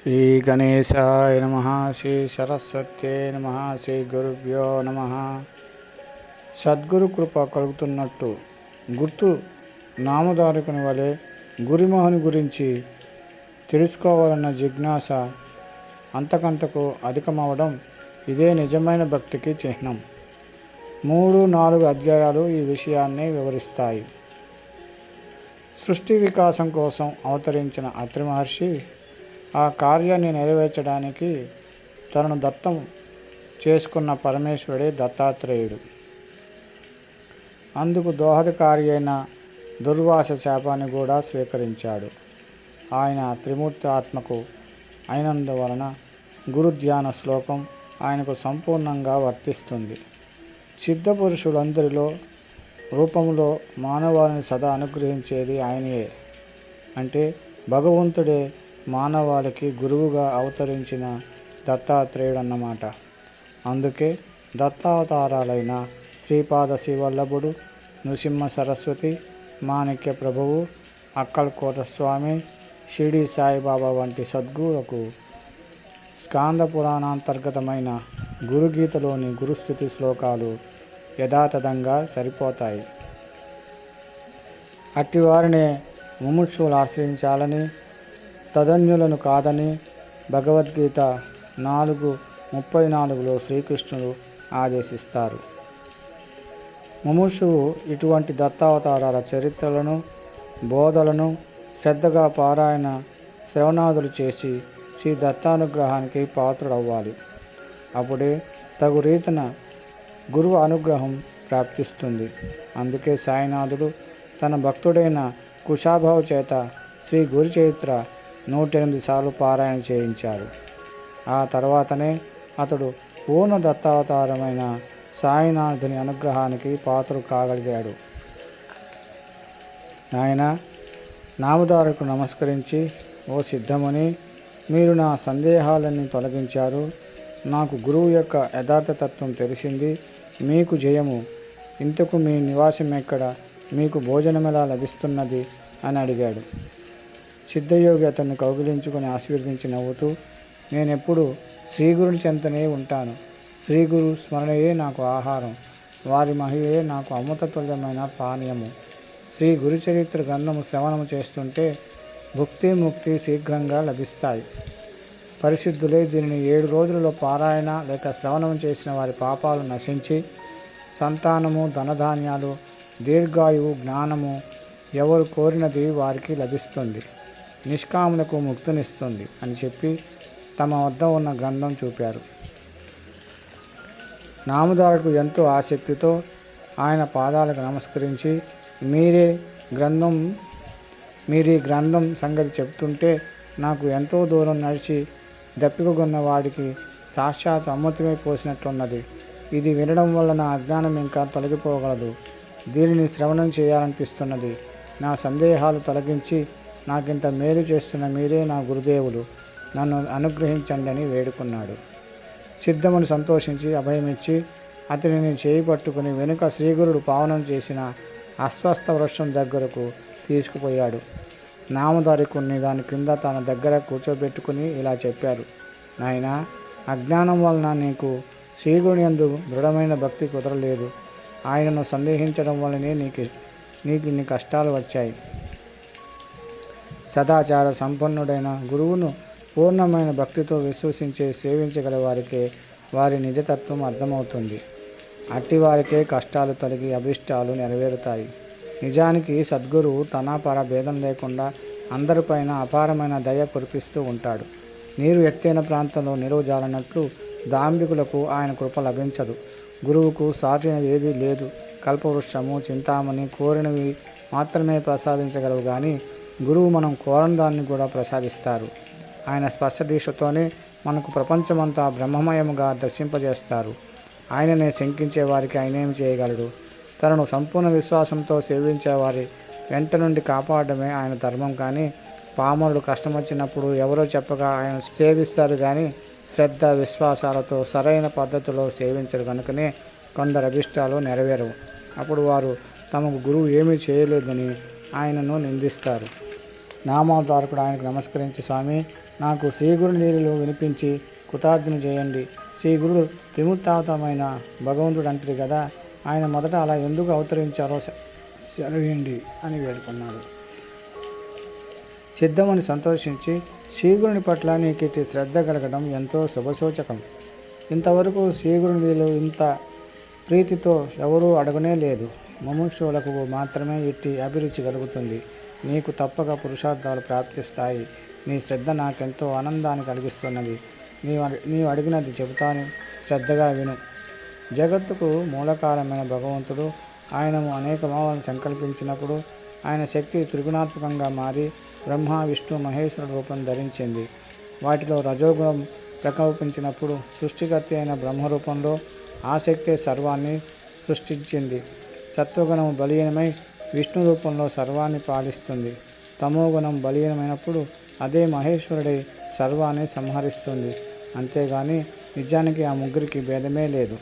శ్రీ గణేశాయ నమః. శ్రీ సరస్వత్యై నమః. శ్రీ గురుభ్యో నమః. సద్గురు కృప కలుగుతున్నట్టు గుర్తు నామధారకుని వలె గురుమోహని గురించి తెలుసుకోవాలన్న జిజ్ఞాస అంతకంతకు అధికమవడం ఇదే నిజమైన భక్తికి చిహ్నం. 3-4 అధ్యాయాలు ఈ విషయాన్ని వివరిస్తాయి. సృష్టి వికాసం కోసం అవతరించిన అత్రి మహర్షి ఆ కార్యాన్ని నెరవేర్చడానికి తనను దత్తం చేసుకున్న పరమేశ్వరుడే దత్తాత్రేయుడు. అందుకు దోహదకారి అయిన దుర్వాస శాపాన్ని కూడా స్వీకరించాడు. ఆయన త్రిమూర్తి ఆత్మకు అయినందువలన గురు ధ్యాన శ్లోకం ఆయనకు సంపూర్ణంగా వర్తిస్తుంది. సిద్ధపురుషులందరిలో రూపంలో మానవాళిని సదా అనుగ్రహించేది ఆయనయే. అంటే భగవంతుడే మానవాళికి గురువుగా అవతరించిన దత్తాత్రేయుడు అన్నమాట. అందుకే దత్తావతారాలైన శ్రీపాద శ్రీవల్లభుడు, నృసింహ సరస్వతి, మాణిక్య ప్రభువు, అక్కల్కోట స్వామి, షిరిడి సాయిబాబా వంటి సద్గురులకు స్కాంద పురాణాంతర్గతమైన గురుగీతలోని గురుస్థుతి శ్లోకాలు యథాతథంగా సరిపోతాయి. అట్టివారినే ముముక్షువులు ఆశ్రయించాలని, తదన్యులను కాదని భగవద్గీత 4:34లో శ్రీకృష్ణుడు ఆదేశిస్తారు. ముముక్షువు ఇటువంటి దత్తావతారాల చరిత్రలను, బోధలను శ్రద్ధగా పారాయణ శ్రవణాదులు చేసి శ్రీ దత్తానుగ్రహానికి పాత్రుడవ్వాలి. అప్పుడే తగు రీతిన గురువు అనుగ్రహం ప్రాప్తిస్తుంది. అందుకే సాయినాథుడు తన భక్తుడైన కుశాభావ చేత శ్రీ గురు చరిత్ర 108 సార్లు పారాయణ చేయించారు. ఆ తర్వాతనే అతడు పూర్ణ దత్తావతారమైన సాయినాథుని అనుగ్రహానికి పాత్రుడు కాగలిగాడు. ఆయన నామధారకు నమస్కరించి, ఓ సిద్ధముని, మీరు నా సందేహాలన్నీ తొలగించారు. నాకు గురువు యొక్క యథార్థతత్వం తెలిసింది. మీకు జయము. ఇంతకు మీ నివాసం ఎక్కడ? మీకు భోజనమెలా లభిస్తున్నది అని అడిగాడు. సిద్ధయోగి అతన్ని కౌగిలించుకొని ఆశీర్వదించి నవ్వుతూ, నేనెప్పుడు శ్రీగురుని చెంతనే ఉంటాను. శ్రీగురు స్మరణయే నాకు ఆహారం, వారి మహియే నాకు అమృతతుల్యమైన పానీయము. శ్రీ గురుచరిత్ర గ్రంథము శ్రవణము చేస్తుంటే భుక్తి ముక్తి శీఘ్రంగా లభిస్తాయి. పరిశుద్ధులే దీనిని 7 రోజులలో పారాయణ లేక శ్రవణం చేసిన వారి పాపాలు నశించి సంతానము, ధనధాన్యాలు, దీర్ఘాయువు, జ్ఞానము ఎవరు కోరినది వారికి లభిస్తుంది. నిష్కాములకు ముక్తినిస్తుంది అని చెప్పి తమ వద్ద ఉన్న గ్రంథం చూపారు. నామధారకు ఎంతో ఆసక్తితో ఆయన పాదాలకు నమస్కరించి, మీరీ గ్రంథం సంగతి చెప్తుంటే నాకు ఎంతో దూరం నడిచి దప్పికగొన్న వాడికి సాక్షాత్ అమృతమే పోసినట్లున్నది. ఇది వినడం వల్ల నా అజ్ఞానం ఇంకా తొలగిపోగలదు. దీనిని శ్రవణం చేయాలనిపిస్తున్నది. నా సందేహాలు తొలగించి నాకింత మేలు చేస్తున్న మీరే నా గురుదేవులు. నన్ను అనుగ్రహించండి అని వేడుకున్నాడు. సిద్ధముని సంతోషించి అభయమిచ్చి అతనిని చేయి పట్టుకుని వెనుక శ్రీగురుడు పావనం చేసిన అస్వస్థ వృక్షం దగ్గరకు తీసుకుపోయాడు. నామధారకుణ్ణి దాని క్రింద తన దగ్గర కూర్చోబెట్టుకుని ఇలా చెప్పారు, నాయనా, అజ్ఞానం వలన నీకు శ్రీగురుని యందు దృఢమైన భక్తి కుదరలేదు. ఆయనను సందేహించడం వల్లనే నీకు ఇన్ని కష్టాలు వచ్చాయి. సదాచార సంపన్నుడైన గురువును పూర్ణమైన భక్తితో విశ్వసించే సేవించగల వారికే వారి నిజతత్వం అర్థమవుతుంది. అట్టివారికే కష్టాలు తొలగి అభిష్టాలు నెరవేరుతాయి. నిజానికి సద్గురువు తన పర భేదం లేకుండా అందరిపైన అపారమైన దయ కురిపిస్తూ ఉంటాడు. నీరు ఎత్తైన ప్రాంతంలో నిలువ జాలనట్లు దాంభికులకు ఆయన కృప లభించదు. గురువుకు సాటినది ఏదీ లేదు. కల్పవృక్షము, చింతామణి కోరినవి మాత్రమే ప్రసాదించగలవు కానీ గురువు మనం కోరని దాన్ని కూడా ప్రసాదిస్తారు. ఆయన స్పర్శదీక్షతోనే మనకు ప్రపంచమంతా బ్రహ్మమయముగా దర్శింపజేస్తారు. ఆయననే శంకించే వారికి ఆయనేమి చేయగలడు? తనను సంపూర్ణ విశ్వాసంతో సేవించేవారి వెంట నుండి కాపాడమే ఆయన ధర్మం. కానీ పామరులు కష్టం వచ్చినప్పుడు ఎవరో చెప్పగా ఆయన సేవిస్తారు కానీ శ్రద్ధ విశ్వాసాలతో సరైన పద్ధతిలో సేవించరు. కనుకనే కొందరు అభిష్టాలు నెరవేరవు. అప్పుడు వారు తమకు గురువు ఏమీ చేయలేదని ఆయనను నిందిస్తారు. నామోద్ధారకుడు ఆయనకు నమస్కరించి, స్వామి, నాకు శ్రీగురు లీలలు వినిపించి కృతార్థుని చేయండి. శ్రీగురుడు త్రిమూర్తావతమైన భగవంతుడు అంటారు కదా, ఆయన మొదట అలా ఎందుకు అవతరించారో సెలవేయండి అని వేడుకున్నాడు. సిద్ధమని సంతోషించి, శ్రీగురుని పట్ల నీకిటి శ్రద్ధ కలగడం ఎంతో శుభసూచకం. ఇంతవరకు శ్రీగురుని లీలలు ఇంత ప్రీతితో ఎవరూ అడగనే లేదు. ముముక్షువులకు మాత్రమే ఇట్టి అభిరుచి కలుగుతుంది. నీకు తప్పక పురుషార్థాలు ప్రాప్తిస్తాయి. నీ శ్రద్ధ నాకెంతో ఆనందాన్ని కలిగిస్తున్నది. నీవు అడిగినది చెబుతాను, శ్రద్ధగా విను. జగత్తుకు మూలకారమైన భగవంతుడు ఆయనము అనేక భావాలను సంకల్పించినప్పుడు ఆయన శక్తి త్రిగుణాత్మకంగా మారి బ్రహ్మ, విష్ణు, మహేశ్వరుడు రూపం ధరించింది. వాటిలో రజోగుణం ప్రకోపించినప్పుడు సృష్టికర్త అయిన బ్రహ్మరూపంలో ఆ శక్తే సర్వాన్ని సృష్టించింది. సత్వగుణం బలీనమై విష్ణు రూపంలో సర్వాన్ని పాలిస్తుంది. తమోగుణం బలీనమైనప్పుడు అదే మహేశ్వరుడై సర్వాన్ని సంహరిస్తుంది. అంతేగాని నిజానికి ఆ ముగ్గురికి భేదమే లేదు.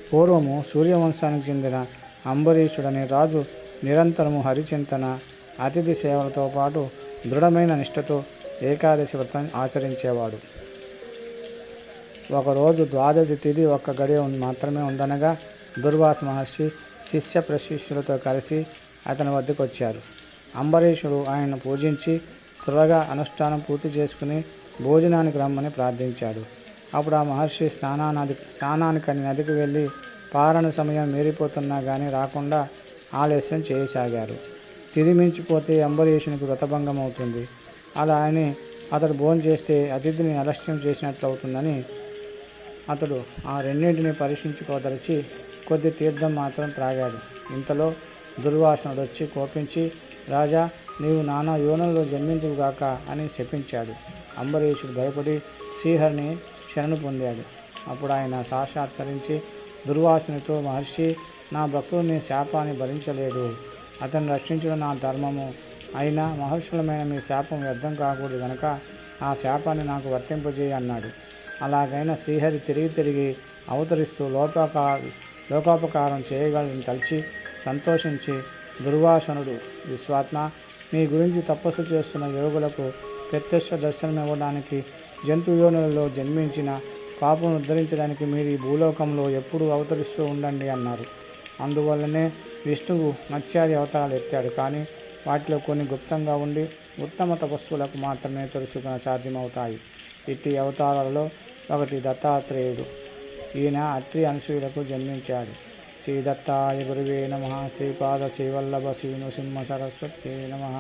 పూర్వము సూర్యవంశానికి చెందిన అంబరీషుడనే రాజు నిరంతరము హరిచింతన, అతిథి సేవలతో పాటు దృఢమైన నిష్ఠతో ఏకాదశి వ్రతం ఆచరించేవాడు. ఒకరోజు ద్వాదశి తిథి ఒక్క గడియ మాత్రమే ఉందనగా దుర్వాస మహర్షి శిష్య ప్రశిష్యులతో కలిసి అతని వద్దకు వచ్చారు. అంబరీషుడు ఆయనను పూజించి త్వరగా అనుష్ఠానం పూర్తి చేసుకుని భోజనానికి రమ్మని ప్రార్థించాడు. అప్పుడు ఆ మహర్షి స్నానానికని నదికి వెళ్ళి పారణ సమయం మీరిపోతున్నా కానీ రాకుండా ఆలస్యం చేయసాగారు. తిది మించిపోతే అంబరీషునికి వ్రతభంగం అవుతుంది. అలా అని అతడు భోజనం చేస్తే అతిథిని అలక్ష్యం చేసినట్లు అవుతుందని అతడు ఆ రెండింటిని పరీక్షించుకోదలిచి కొద్ది తీర్థం మాత్రం త్రాగాడు. ఇంతలో దుర్వాసనుడు వచ్చి కోపించి, రాజా, నీవు నానా యోనులలో జన్మించుగాక అని శపించాడు. అంబరీషుడు భయపడి శ్రీహరిని శరణు పొందాడు. అప్పుడు ఆయన సాక్షాత్కరించి దుర్వాసునితో, మహర్షి, నా భక్తుడు నీ శాపాన్ని భరించలేడు. అతన్ని రక్షించడం నా ధర్మము. అయినా మహర్షులమైన మీ శాపం వ్యర్థం కాకూడదు గనక ఆ శాపాన్ని నాకు వర్తింపజేయి అన్నాడు. అలాగైనా శ్రీహరి తిరిగి అవతరిస్తూ లోకోపకారం చేయగలని తలిచి సంతోషించి, దుర్వాసనుడు, విశ్వాత్మ, మీ గురించి తపస్సు చేస్తున్న యోగులకు ప్రత్యక్ష దర్శనం ఇవ్వడానికి, జంతు యోనులలో జన్మించిన పాపను ఉద్ధరించడానికి మీరు ఈ భూలోకంలో ఎప్పుడూ అవతరిస్తూ ఉండండి అన్నారు. అందువల్లనే విష్ణువు మత్స్యాది అవతారాలు ఎత్తాడు. కానీ వాటిలో కొన్ని గుప్తంగా ఉండి ఉత్తమ తపస్సులకు మాత్రమే తెలుసుకున్న సాధ్యమవుతాయి. ఇట్టి అవతారాలలో ఒకటి దత్తాత్రేయుడు. ఈయన అత్రి అనసూయులకు జన్మించాడు. శ్రీ దత్తాయ గురువే నమః. శ్రీపాద శ్రీవల్లభ శ్రీను సింహ సరస్వతే నమః.